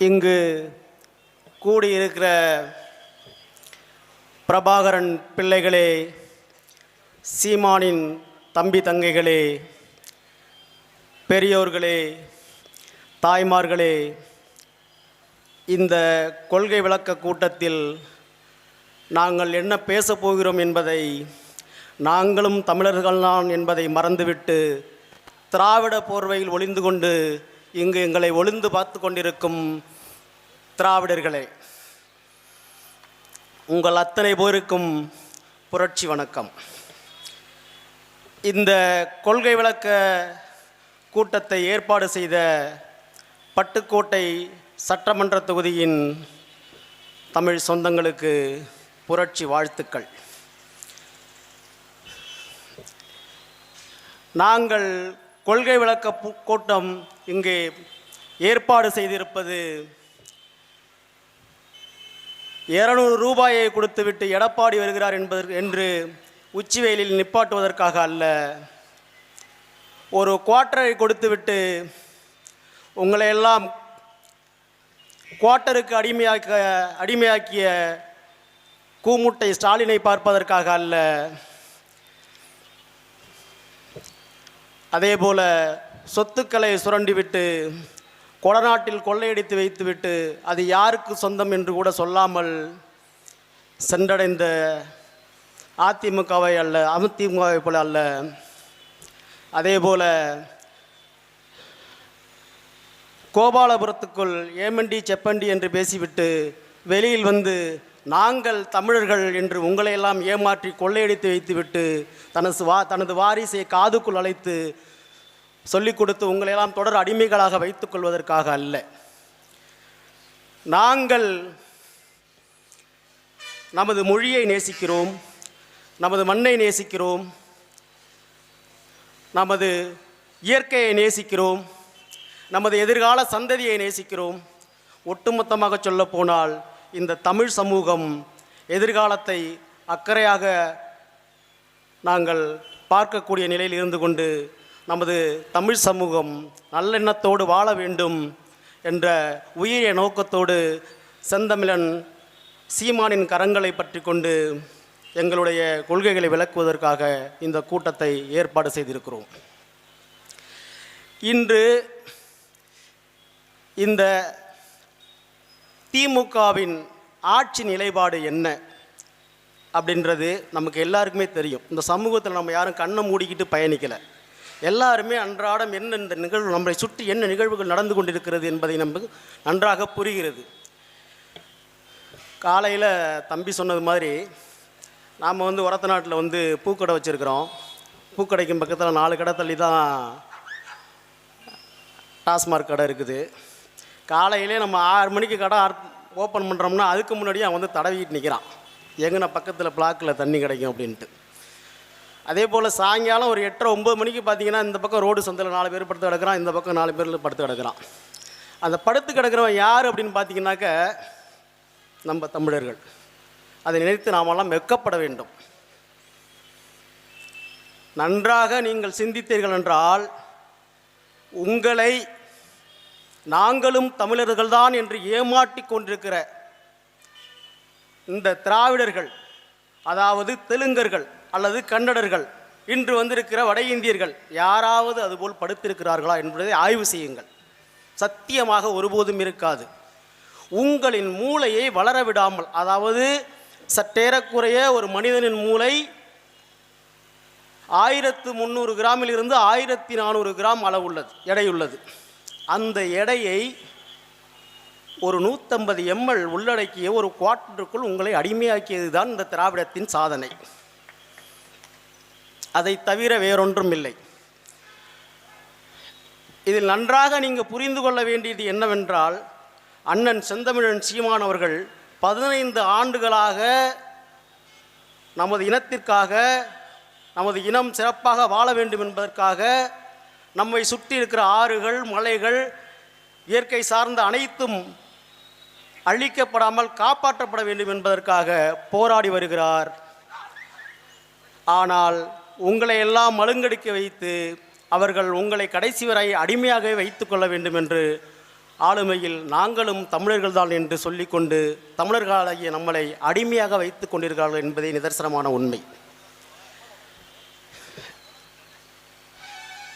இங்கு கூடியிருக்கிற பிரபாகரன் பிள்ளைகளே, சீமானின் தம்பி தங்கைகளே, பெரியோர்களே, தாய்மார்களே, இந்த கொள்கை விளக்க கூட்டத்தில் நாங்கள் என்ன பேசப் போகிறோம் என்பதை, நாங்களும் தமிழர்கள்தான் என்பதை மறந்துவிட்டு திராவிட போர்வையில் ஒளிந்து கொண்டு இங்கு எங்களை ஒளிந்து பார்த்து கொண்டிருக்கும் திராவிடர்களே, உங்கள் அத்தனை பேருக்கும் புரட்சி வணக்கம். இந்த கொள்கை விளக்க கூட்டத்தை ஏற்பாடு செய்த பட்டுக்கோட்டை சட்டமன்ற தொகுதியின் தமிழ் சொந்தங்களுக்கு புரட்சி வாழ்த்துக்கள். நாங்கள் கொள்கை விளக்க கூட்டம் இங்கே ஏற்பாடு செய்திருப்பது 200 ரூபாயை கொடுத்துவிட்டு எடப்பாடி வருகிறார் என்று உச்சிவெயிலில் நிப்பாட்டுவதற்காக அல்ல. ஒரு குவார்ட்டரை கொடுத்துவிட்டு உங்களை எல்லாம் குவார்ட்டருக்கு அடிமையாக்கிய கூமுட்டை ஸ்டாலினை பார்ப்பதற்காக அல்ல. அதேபோல சொத்துக்களை சுரண்டிவிட்டு கொடநாட்டில் கொள்ளையடித்து வைத்துவிட்டு அது யாருக்கு சொந்தம் என்று கூட சொல்லாமல் சென்றடைந்த அதிமுகவை அல்ல, அதிமுகவை போல அல்ல. அதேபோல கோபாலபுரத்துக்குள் ஏமண்டி செப்பண்டி என்று பேசிவிட்டு வெளியில் வந்து நாங்கள் தமிழர்கள் என்று உங்களையெல்லாம் ஏமாற்றி கொள்ளையடித்து வைத்துவிட்டு தனது வாரிசை காதுக்குள் அழைத்து சொல்லிக் கொடுத்து உங்களையெல்லாம் தொடர் அடிமைகளாக வைத்துக் கொள்வதற்காக அல்ல. நாங்கள் நமது மொழியை நேசிக்கிறோம், நமது மண்ணை நேசிக்கிறோம், நமது இயற்கையை நேசிக்கிறோம், நமது எதிர்கால சந்ததியை நேசிக்கிறோம். ஒட்டுமொத்தமாக சொல்லப்போனால் இந்த தமிழ் சமூகம் எதிர்காலத்தை அக்கறையாக நாங்கள் பார்க்கக்கூடிய நிலையில் இருந்து கொண்டு நமது தமிழ் சமூகம் நல்லெண்ணத்தோடு வாழ வேண்டும் என்ற உயரிய நோக்கத்தோடு செந்தமிழன் சீமானின் கரங்களை பற்றி கொண்டு எங்களுடைய கொள்கைகளை விளக்குவதற்காக இந்த கூட்டத்தை ஏற்பாடு செய்திருக்கிறோம். இன்று இந்த திமுகவின் ஆட்சி நிலைப்பாடு என்ன அப்படின்றது நமக்கு எல்லாருக்குமே தெரியும். இந்த சமூகத்தில் நம்ம யாரும் கண்ணை மூடிக்கிட்டு பயணிக்கலை. எல்லாருமே அன்றாடம் என்ன இந்த நிகழ்வு நம்மளை சுற்றி என்ன நிகழ்வுகள் நடந்து கொண்டிருக்கிறது என்பதை நமக்கு நன்றாக புரிகிறது. காலையில் தம்பி சொன்னது மாதிரி நாம் ஒரத்த நாட்டில் பூக்கடை வச்சுருக்கிறோம். பூக்கடைக்கும் பக்கத்தில் 4 கடை தள்ளி தான் டாஸ்மார்க் கடை இருக்குது. காலையிலே நம்ம 6 மணிக்கு கடை ஓப்பன் பண்ணுறோம்னா அதுக்கு முன்னாடியே அவன் தடவிட்டு நிற்கிறான், எங்கன்னா பக்கத்தில் பிளாக்கில் தண்ணி கிடைக்கும் அப்படின்ட்டு. அதே போல் சாயங்காலம் ஒரு 8:30 9 மணிக்கு பார்த்தீங்கன்னா இந்த பக்கம் ரோடு சந்தையில் 4 பேர் படுத்து கிடக்கிறான், இந்த பக்கம் 4 பேர் படுத்து கிடக்கிறான். அந்த படுத்து கிடக்கிறவன் யார் அப்படின்னு பார்த்தீங்கன்னாக்க நம்ம தமிழர்கள். அதை நினைத்து நாமெல்லாம் வெட்கப்பட வேண்டும். நன்றாக நீங்கள் சிந்தித்தீர்கள் என்றால் உங்களை நாங்களும் தமிழர்கள்தான் என்று ஏமாற்றி கொண்டிருக்கிற இந்த திராவிடர்கள், அதாவது தெலுங்கர்கள் அல்லது கன்னடர்கள், இன்று வந்திருக்கிற வட இந்தியர்கள் யாராவது அதுபோல் படுத்திருக்கிறார்களா என்பதை ஆய்வு செய்யுங்கள். சத்தியமாக ஒருபோதும் இருக்காது. உங்களின் மூளையை வளர விடாமல், அதாவது சற்றேறக்குறைய ஒரு மனிதனின் மூளை 1300 கிராமிலிருந்து 1400 கிராம் அளவுள்ளது, எடையுள்ளது. அந்த எடையை ஒரு 150 ml உள்ளடக்கிய ஒரு குவார்ட்டருக்குள் உங்களை அடிமையாக்கியது தான் இந்த திராவிடத்தின் சாதனை. அதை தவிர வேறொன்றும் இல்லை. இதில் நன்றாக நீங்கள் புரிந்து கொள்ள வேண்டியது என்னவென்றால், அண்ணன் செந்தமிழன் சீமான் அவர்கள் 15 ஆண்டுகளாக நமது இனத்திற்காக, நமது இனம் சிறப்பாக வாழ வேண்டும் என்பதற்காக நம்மை சுற்றி இருக்கிற ஆறுகள், மலைகள், இயற்கை சார்ந்த அனைத்தும் அழிக்கப்படாமல் காப்பாற்றப்பட வேண்டும் என்பதற்காக போராடி வருகிறார். ஆனால் உங்களை எல்லாம் மழுங்கடிக்க வைத்து அவர்கள் உங்களை கடைசி வரை அடிமையாக வைத்து கொள்ள வேண்டும் என்று ஆளுமையில் நாங்களும் தமிழர்கள்தான் என்று சொல்லிக்கொண்டு தமிழர்களாகிய நம்மளை அடிமையாக வைத்து கொண்டிருக்கிறார்கள் என்பதே நிதர்சனமான உண்மை.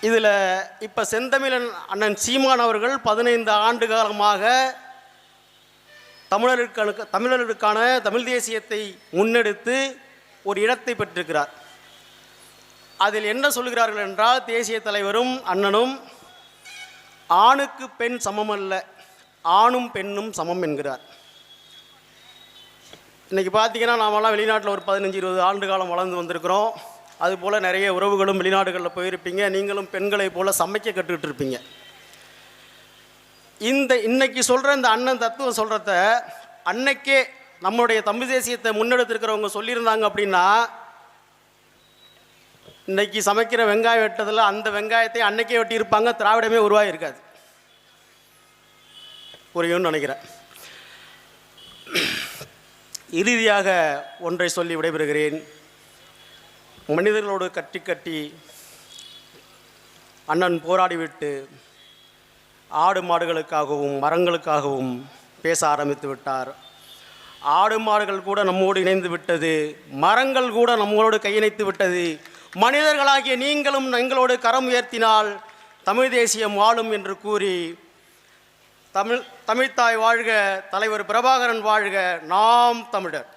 இதில் இப்போ செந்தமிழன் அண்ணன் சீமான் அவர்கள் 15 ஆண்டு காலமாக தமிழர்களுக்கான தமிழ் தேசியத்தை முன்னெடுத்து ஒரு இடத்தை பெற்றிருக்கிறார். அதில் என்ன சொல்கிறார்கள் என்றால், தேசிய தலைவரும் அண்ணனும் ஆணுக்கு பெண் சமம் அல்ல, ஆணும் பெண்ணும் சமம் என்கிறார். இன்றைக்கி பார்த்தீங்கன்னா நாமெல்லாம் வெளிநாட்டில் ஒரு 15-20 ஆண்டு காலம் வளர்ந்து வந்திருக்கிறோம். அதுபோல் நிறைய உறவுகளும் வெளிநாடுகளில் போயிருப்பீங்க. நீங்களும் பெண்களை போல் சமைக்க கற்றுக்கிட்டு இருப்பீங்க. இன்னைக்கு சொல்கிற இந்த அண்ணன் தத்துவம் சொல்கிறத அன்னைக்கே நம்மளுடைய தமிழ் தேசியத்தை முன்னெடுத்திருக்கிறவங்க சொல்லியிருந்தாங்க அப்படின்னா, இன்றைக்கி சமைக்கிற வெங்காயம் வெட்டதில் அந்த வெங்காயத்தை அன்னைக்கே வெட்டியிருப்பாங்க, திராவிடமே உருவாகியிருக்காது. புரியும்னு நினைக்கிறேன். இறுதியாக ஒன்றை சொல்லி விடைபெறுகிறேன். மனிதர்களோடு கட்டி அண்ணன் போராடிவிட்டு ஆடு மாடுகளுக்காகவும் மரங்களுக்காகவும் பேச ஆரம்பித்து விட்டார். ஆடு மாடுகள் கூட நம்மோடு இணைந்து விட்டது, மரங்கள் கூட நம்மளோடு கையிணைத்து விட்டது. மனிதர்களாகிய நீங்களும் எங்களோடு கரம் உயர்த்தினால் தமிழ் தேசியம் வாழும் என்று கூறி, தமிழ்த்தாய் வாழ்க, தலைவர் பிரபாகரன் வாழ்க, நாம் தமிழர்.